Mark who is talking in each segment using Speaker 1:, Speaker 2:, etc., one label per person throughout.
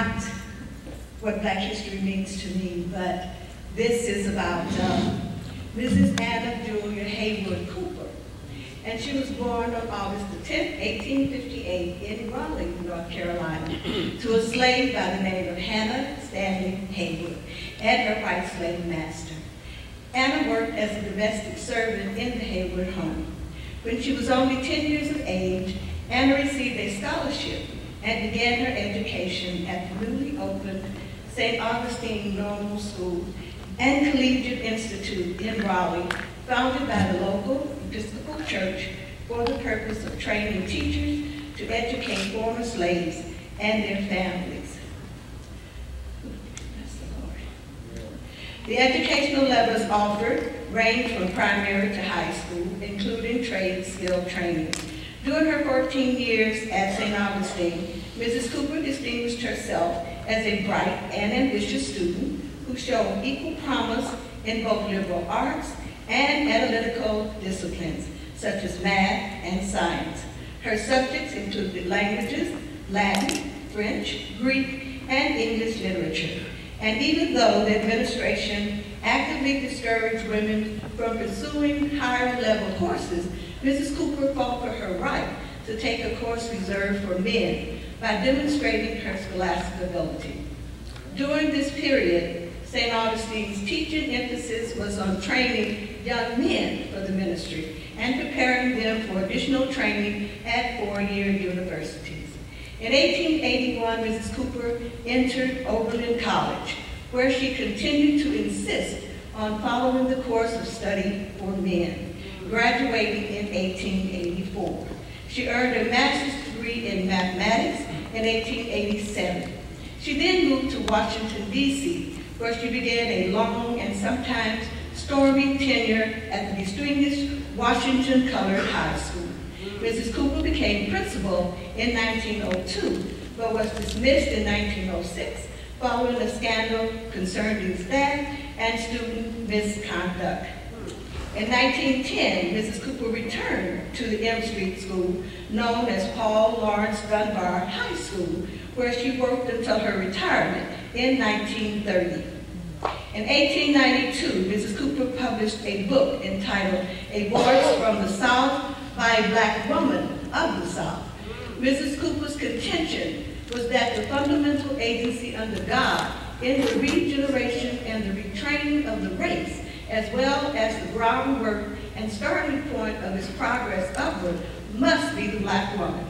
Speaker 1: not what Black history means to me, but this is about Mrs. Anna Julia Haywood Cooper. And she was born on August the 10th, 1858 in Raleigh, North Carolina, to a slave by the name of Hannah Stanley Haywood and her white slave master. Anna worked as a domestic servant in the Haywood home. When she was only 10 years of age, Anna received a scholarship and began her education at the newly opened St. Augustine Normal School and Collegiate Institute in Raleigh, founded by the local Episcopal Church for the purpose of training teachers to educate former slaves and their families. The educational levels offered range from primary to high school, including trade skill training. During her 14 years at St. Augustine, Mrs. Cooper distinguished herself as a bright and ambitious student who showed equal promise in both liberal arts and analytical disciplines, such as math and science. Her subjects included languages, Latin, French, Greek, and English literature. And even though the administration actively discouraged women from pursuing higher level courses, Mrs. Cooper fought for her right to take a course reserved for men by demonstrating her scholastic ability. During this period, St. Augustine's teaching emphasis was on training young men for the ministry and preparing them for additional training at four-year universities. In 1881, Mrs. Cooper entered Oberlin College, where she continued to insist on following the course of study for men, graduating in 1884. She earned a master's degree in mathematics in 1887. She then moved to Washington, D.C., where she began a long and sometimes stormy tenure at the distinguished Washington Colored High School. Mrs. Cooper became principal in 1902, but was dismissed in 1906 following a scandal concerning staff and student misconduct. In 1910, Mrs. Cooper returned to the M Street School, known as Paul Laurence Dunbar High School, where she worked until her retirement in 1930. In 1892, Mrs. Cooper published a book entitled A Voice from the South by a Black Woman of the South. Mrs. Cooper's contention was that the fundamental agency under God in the regeneration and the retraining of the race, as well as the groundwork and starting point of its progress upward, must be the Black woman.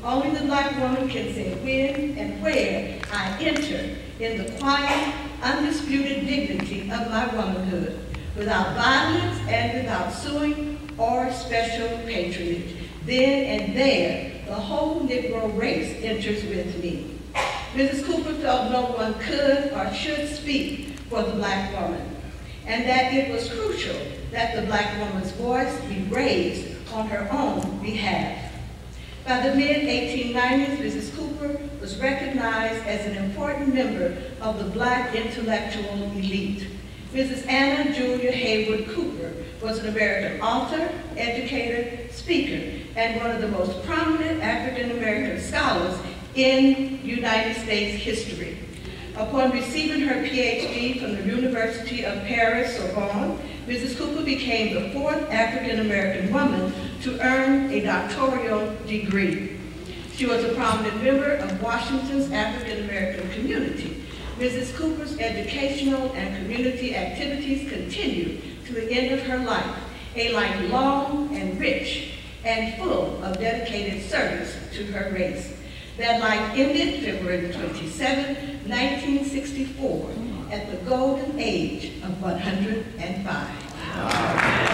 Speaker 1: Only the Black woman can say when and where I enter in the quiet, undisputed dignity of my womanhood, without violence and without suing or special patronage. Then and there, the whole Negro race enters with me. Mrs. Cooper felt no one could or should speak for the Black woman, and that it was crucial that the Black woman's voice be raised on her own behalf. By the mid-1890s, Mrs. Cooper was recognized as an important member of the Black intellectual elite. Mrs. Anna Julia Haywood Cooper was an American author, educator, speaker, and one of the most prominent African-American scholars in United States history. Upon receiving her PhD from the University of Paris, Sorbonne, Mrs. Cooper became the fourth African-American woman to earn a doctoral degree. She was a prominent member of Washington's African-American community. Mrs. Cooper's educational and community activities continued to the end of her life, a life long and rich and full of dedicated service to her race. That life ended February 27, 1964, at the golden age of 105. Wow.